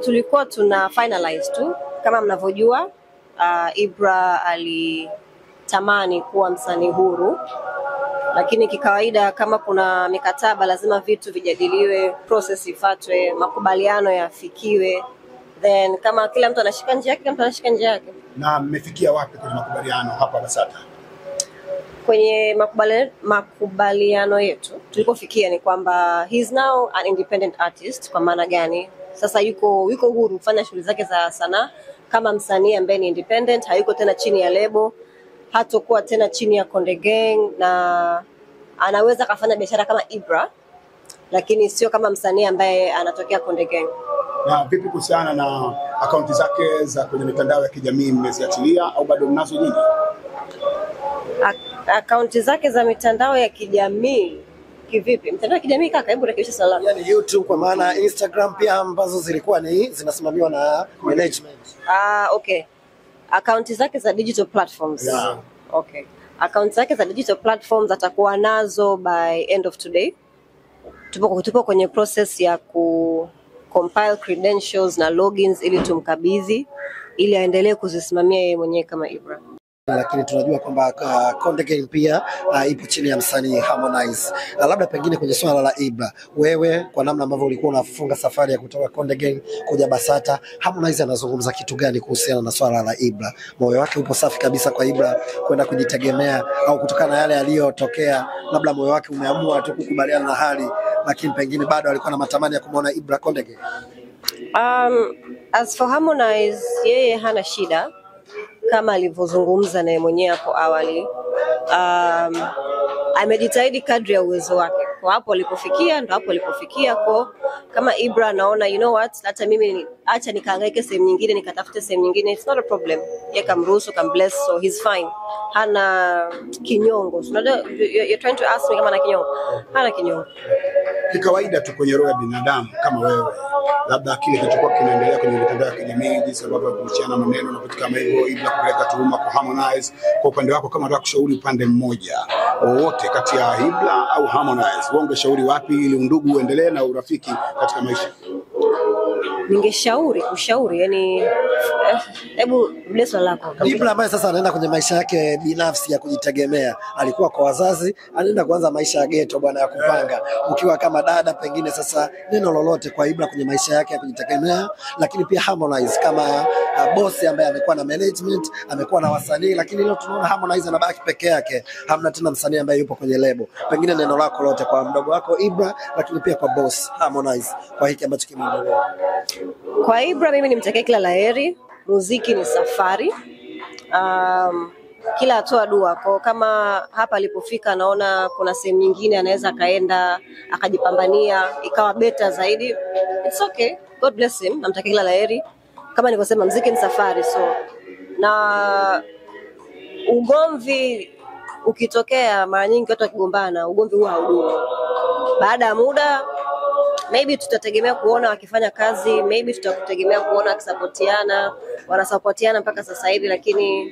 Tulikuwa tuna finalize tu kama mnavyojua. Ibra alitamani kuwa msanii huru, lakini kikawaida kama kuna mikataba lazima vitu vijadiliwe, process ifuatwe, makubaliano yafikiwe, then kama kila mtu anashika njia yake, kila mtu anashika njia yake. Na mmefikia wapi kwenye makubaliano hapa BASATA? Kwenye makubaliano yetu tulipofikia ni kwamba he is now an independent artist. Kwa maana gani? Sasa yuko huru kufanya shughuli zake za sanaa kama msanii ambaye ni independent, hayuko tena chini ya label, hatakuwa tena chini ya Konde Gang, na anaweza kufanya biashara kama Ibra, lakini sio kama msanii ambaye anatokea Konde Gang. Na vipi kuhusiana na akaunti zake za kwenye mitandao ya kijamii, mmeziachilia au bado mnazo nyinyi? Akaunti zake za mitandao ya kijamii kivipi? Mitandao ya kijamii kaka, hebu rekebisha salama. Yani YouTube kwa maana Instagram pia ambazo zilikuwa ni zinasimamiwa na management. Okay. Akaunti zake za digital platforms. Yeah. Okay. Akaunti zake za digital platforms atakuwa nazo by end of today. Tupo kwenye process ya compile credentials na logins ili tumkabidhi ili aendelee kuzisimamia yeye mwenyewe kama Ibra. Lakini tunajua kwamba Konde Gang pia ipo chini ya msanii Harmonize. Labda pengine kwenye swala la Ibra, wewe kwa namna ambavyo ulikuwa unafunga safari ya kutoka Konde Gang kuja BASATA, Harmonize anazungumza kitu gani kuhusiana na swala la Ibra? Moyo wake upo safi kabisa kwa Ibra kwenda kujitegemea, au kutokana na yale yaliyotokea labda moyo wake umeamua tu kukubaliana na hali, lakini pengine bado alikuwa na matamani ya kumuona Ibra Konde Gang? As for Harmonize, yeye hana shida kama alivyozungumza naye mwenyewe hapo awali. Amejitahidi kadri ya uwezo wake. Kwa hapo alipofikia ndo hapo alipofikia. Kwa kama Ibra anaona you know what, hata mimi acha nikahangaike sehemu nyingine, nikatafute sehemu nyingine, it's not a problem. Yeye kamruhusu, kambless, so he's fine. Hana kinyongo. You're trying to ask me kama ana kinyongo? Hana kinyongo. Kikawaida tu kwenye roho ya binadamu kama wewe, labda kile kilichokuwa kinaendelea kwenye mitandao ya kijamii, jinsi ambavyo kuhusiana maneno na vitu kama hivyo, Ibra kupeleka tuhuma kwa Harmonize, kwa upande wako kama unataka kushauri upande mmoja wowote kati ya Ibra au Harmonize, wewe ungeshauri wapi ili undugu uendelee na urafiki katika maisha? Kushauri yani, hebu bless lako. Ibra ambaye sasa anaenda kwenye maisha yake binafsi ya kujitegemea, alikuwa kwa wazazi, anaenda kuanza maisha ya ghetto bwana, ya kupanga. Ukiwa kama dada, pengine sasa neno lolote kwa Ibra kwenye maisha yake ya kujitegemea, lakini pia Harmonize kama boss ambaye amekuwa na management, amekuwa na wasanii, lakini leo tunaona Harmonize anabaki peke yake, hamna tena msanii ambaye yupo kwenye lebo. Pengine neno lako lote kwa mdogo wako Ibra, lakini pia kwa boss Harmonize kwa hiki ambacho kimeendelea. Kwa Ibra mimi nimtakia kila laheri. Muziki ni safari. Kila hatua dua. Kwa kama hapa alipofika anaona kuna sehemu nyingine anaweza kaenda akajipambania ikawa better zaidi, it's okay. God bless him. Namtakia kila laheri. Kama nilivyosema, muziki ni safari, so na ugomvi ukitokea, mara nyingi watu wakigombana, ugomvi huwa haudumu. Baada ya muda maybe tutategemea kuona wakifanya kazi, maybe tutategemea kuona wakisapotiana, wanasapotiana mpaka sasa hivi, lakini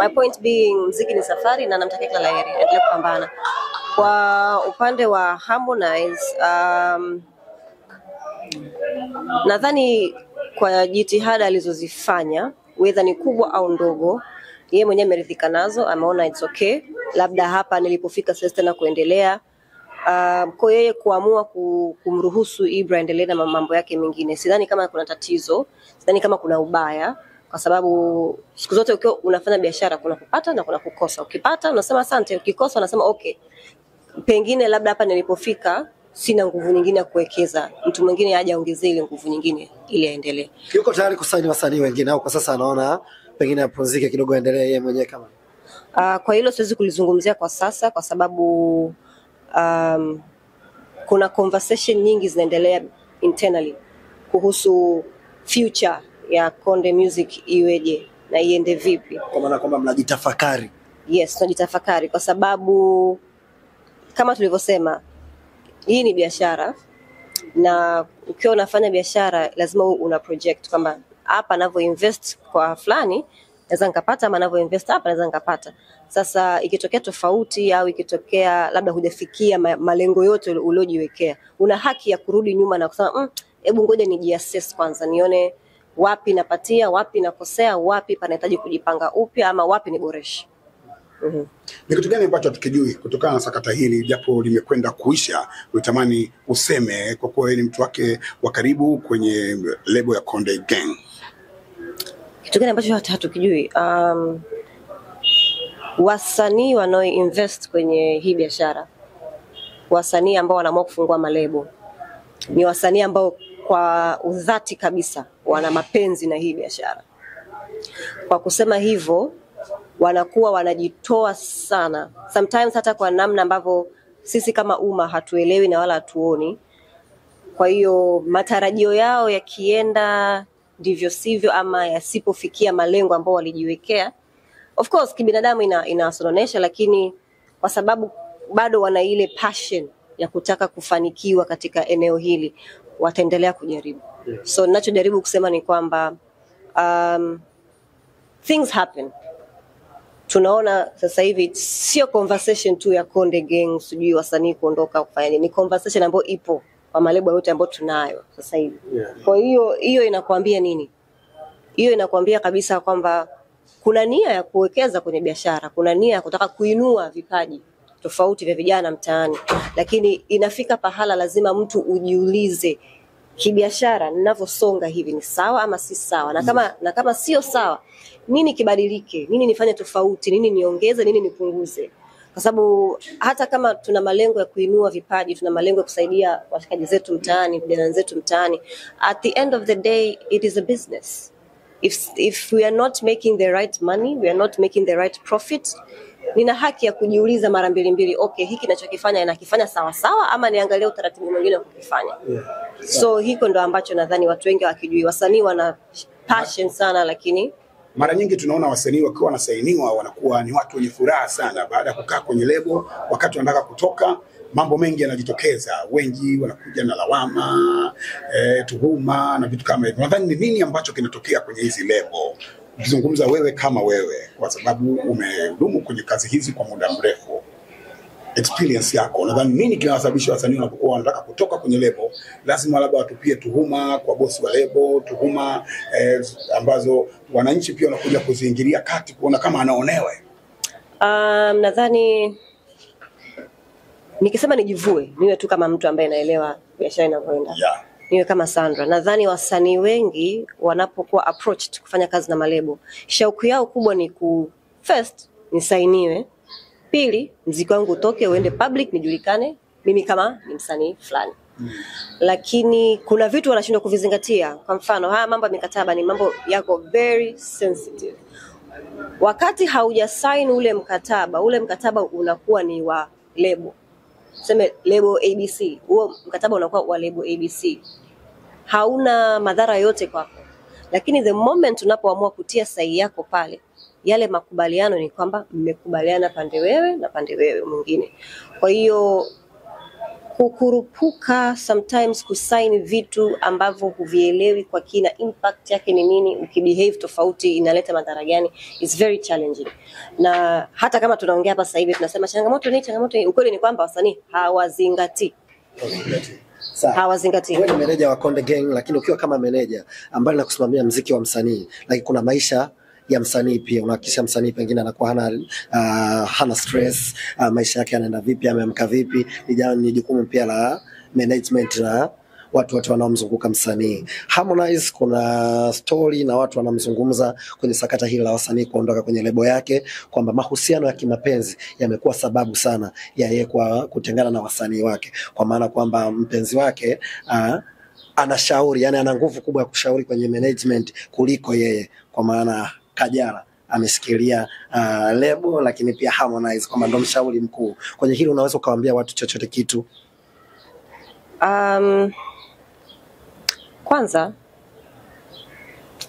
my point being, muziki ni safari na namtakia kila laheri, endelee kupambana. Kwa upande wa Harmonize, nadhani kwa jitihada alizozifanya, whether ni kubwa au ndogo, yeye mwenyewe ameridhika nazo, ameona it's okay. Labda hapa nilipofika sasa tena kuendelea. Kwa yeye kuamua kumruhusu Ibra endelee na mambo yake mengine, sidhani kama kuna tatizo, sidhani kama kuna ubaya, kwa sababu siku zote ukiwa unafanya biashara kuna kupata na kuna kukosa. Ukipata unasema asante, ukikosa unasema okay, pengine labda hapa nilipofika sina nguvu nyingine ya kuwekeza, mtu mwingine aje aongezee ile nguvu nyingine ili aendelee. Yuko tayari kusaini wasanii wengine au kwa sasa anaona pengine apumzike kidogo aendelee yeye mwenyewe kama? Kwa hilo siwezi kulizungumzia kwa sasa, kwa sababu kuna conversation nyingi zinaendelea internally kuhusu future ya Konde Music iweje na iende vipi. Kwa maana kwamba mnajitafakari. Yes, tunajitafakari kwa sababu kama tulivyosema, hii ni biashara, na ukiwa unafanya biashara lazima una project kwamba hapa ninavyo invest kwa fulani naweza nikapata, ama ninavyo invest hapa naweza nikapata. Sasa ikitokea tofauti au ikitokea labda hujafikia malengo yote uliojiwekea, una haki ya kurudi nyuma na kusema hebu ngoja nijiassess kwanza, nione wapi napatia, wapi nakosea, wapi panahitaji kujipanga upya, ama wapi niboreshe. Ni kitu gani ambacho tukijui kutokana na sakata hili japo limekwenda kuisha, unatamani useme kwa kuwa ni mtu wake wa karibu kwenye lebo ya Konde Gang? Kitu gani ambacho hatukijui? Wasanii wanao invest kwenye hii biashara, wasanii ambao wanaamua kufungua malebo, ni wasanii ambao kwa udhati kabisa wana mapenzi na hii biashara. Kwa kusema hivyo, wanakuwa wanajitoa sana, sometimes hata kwa namna ambavyo sisi kama umma hatuelewi na wala hatuoni. Kwa hiyo matarajio yao yakienda ndivyo sivyo, ama yasipofikia malengo ambao walijiwekea, of course kibinadamu inasononesha, lakini kwa sababu bado wana ile passion ya kutaka kufanikiwa katika eneo hili, wataendelea kujaribu. So ninachojaribu kusema ni kwamba things happen. Tunaona sasa hivi sio conversation tu ya Konde Gang, sijui wasanii kuondoka kufanya, ni conversation ambayo ipo kwa malebo yote ambayo tunayo sasa hivi. Kwa hiyo inakuambia nini? Hiyo inakuambia kabisa kwamba kuna nia ya kuwekeza kwenye biashara, kuna nia ya kutaka kuinua vipaji tofauti vya vijana mtaani, lakini inafika pahala lazima mtu ujiulize, kibiashara ninavyosonga hivi ni sawa ama si sawa? Na kama sio sawa, nini kibadilike? Nini nifanye tofauti? Nini niongeze? Nini nipunguze? Kwa sababu hata kama tuna malengo ya kuinua vipaji, tuna malengo ya kusaidia washikaji zetu mtaani, vijana zetu mtaani, at the end of the day it is a business. If we are not making the right money, we are not making the right profit, nina haki ya kujiuliza mara mbili, okay, hiki ninachokifanya inakifanya sawa sawa ama niangalie utaratibu mwingine wa kukifanya. So hiko ndo ambacho nadhani watu wengi wakijui. Wasanii wana passion sana, lakini mara nyingi tunaona wasanii wakiwa wanasainiwa wanakuwa ni watu wenye furaha sana baada ya kukaa kwenye lebo. Wakati wanataka kutoka, mambo mengi yanajitokeza, wengi wanakuja na lawama, tuhuma na vitu kama hivyo. Nadhani ni nini ambacho kinatokea kwenye hizi lebo? Ukizungumza wewe kama wewe, kwa sababu umedumu kwenye kazi hizi kwa muda mrefu, experience yako, nadhani nini kinawasababisha wasanii wanapokuwa wanataka kutoka kwenye lebo lazima labda watupie tuhuma kwa bosi wa lebo, tuhuma ambazo wananchi pia wanakuja kuziingilia kati kuona kama anaonewe? Nadhani nikisema nijivue, niwe tu kama mtu ambaye anaelewa biashara inavyoenda. Niwe kama Sandra. Nadhani wasanii wengi wanapokuwa approached kufanya kazi na malebo, shauku yao kubwa ni first nisainiwe, pili muziki wangu utoke uende public, nijulikane mimi kama ni msanii fulani. Lakini kuna vitu wanashindwa kuvizingatia. Kwa mfano, haya mambo ya mikataba ni mambo yako very sensitive. Wakati hauja sign ule mkataba unakuwa ni wa lebo. Sema lebo ABC, huo mkataba unakuwa wa lebo ABC. Hauna madhara yote kwako. Lakini the moment unapoamua kutia sahihi yako pale, yale makubaliano ni kwamba mmekubaliana pande wewe na pande wewe mwingine. Kwa hiyo kukurupuka sometimes kusign vitu ambavyo huvielewi kwa kina, impact yake ni nini, ukibehave tofauti inaleta madhara gani, is very challenging. Na hata kama tunaongea hapa sasa hivi tunasema changamoto ni, ukweli ni kwamba wasanii hawazingatii. Hawazingatii. Wewe ni meneja wa Konde Gang, lakini ukiwa kama meneja ambaye anakusimamia muziki wa msanii, lakini kuna maisha ya msanii pia, unahakikisha msanii pengine anakuwa hana stress, maisha yake yanaenda vipi, ameamka vipi, ni jukumu pia la management na watu wote wanaomzunguka msanii. Harmonize, kuna story na watu wanamzungumza kwenye sakata hili la wasanii kuondoka kwenye lebo yake, kwamba mahusiano ya kimapenzi yamekuwa sababu sana ya yeye kutengana na wasanii wake, kwa maana kwamba mpenzi wake anashauri, yani ana nguvu kubwa ya kushauri kwenye management kuliko yeye, kwa maana Kajala amesikilia lebo, lakini pia Harmonize kwamba ndo mshauri mkuu. Kwenye hili unaweza ukawaambia watu chochote kitu? Kwanza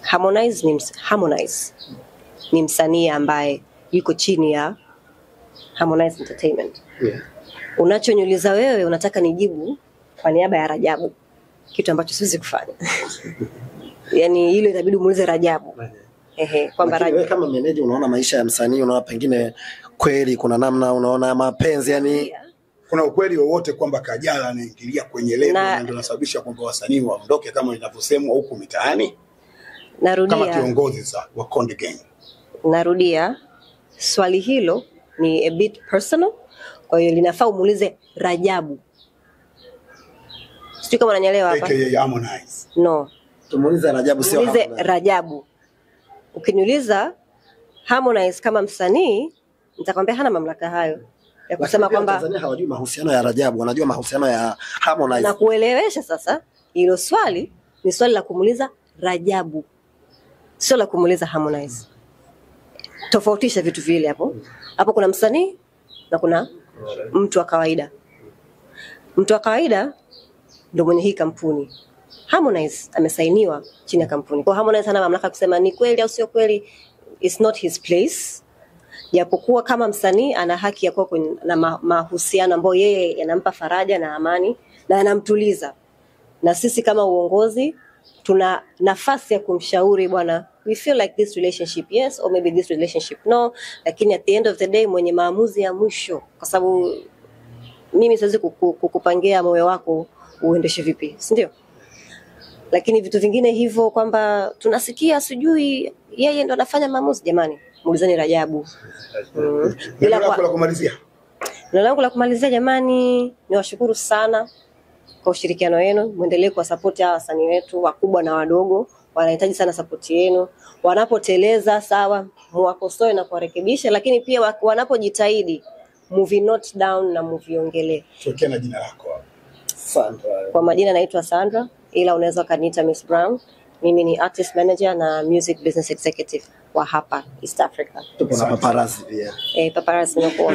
Harmonize ni msanii ambaye yuko chini ya Harmonize Entertainment. Unachoniuliza wewe unataka nijibu kwa niaba ya Rajabu, kitu ambacho siwezi kufanya. Yani hilo itabidi muulize Rajabu. Kwamba wewe kama manager unaona maisha ya msanii, unaona pengine kweli kuna namna unaona mapenzi, yani kuna ukweli wowote kwamba Kajala anaingilia kwenye lebo na ndio inasababisha kwamba wasanii waondoke kama inavyosemwa huko mitaani? Narudia, kama kiongozi wa Konde Gang. Narudia, swali hilo ni a bit personal, kwa hiyo linafaa umuulize Rajabu. Sio kama unanielewa hapa. AKA Harmonize. No. Tumuulize Rajabu, sio Harmonize. Rajabu. Ukiniuliza Harmonize kama msanii, nitakwambia hana mamlaka hayo ya kusema kwamba Tanzania hawajui mahusiano ya Rajabu, wanajua mahusiano ya Harmonize. Na kuelewesha sasa, hilo swali ni swali la kumuuliza Rajabu, sio la kumuuliza Harmonize. Tofautisha vitu vile hapo. Hapo kuna msanii na kuna mtu wa kawaida. Mtu wa kawaida ndio mwenye hii kampuni. Harmonize amesainiwa chini ya kampuni. Kwa Harmonize hana mamlaka kusema ni kweli au sio kweli. It's not his place. Japokuwa kama msanii ana haki ya kuwa na mahusiano ambayo yeye yanampa faraja na amani na yanamtuliza. Na sisi kama uongozi tuna nafasi ya kumshauri, bwana, we feel like this relationship yes or maybe this relationship no, lakini at the end of the day mwenye maamuzi ya mwisho, kwa sababu mimi siwezi kukupangia moyo wako uendeshe vipi, si ndio? Lakini vitu vingine hivyo kwamba tunasikia sijui yeye ndo anafanya maamuzi, jamani, muulizeni Rajabu. Bila kwa kumalizia. Neno langu la kumalizia, jamani, niwashukuru sana kwa ushirikiano wenu. Muendelee kwa support ya wasanii wetu wakubwa na wadogo, wanahitaji sana support yenu. Wanapoteleza sawa, muwakosoe na kuwarekebisha, lakini pia wanapojitahidi move not down na move ongelee. Tuwekea na jina lako. Sandra. Kwa majina naitwa Sandra, ila unaweza kaniita Miss Brown. Mimi ni artist manager na music business executive wa hapa East Africa. Tupo na paparazzi pia. Paparazzi nako.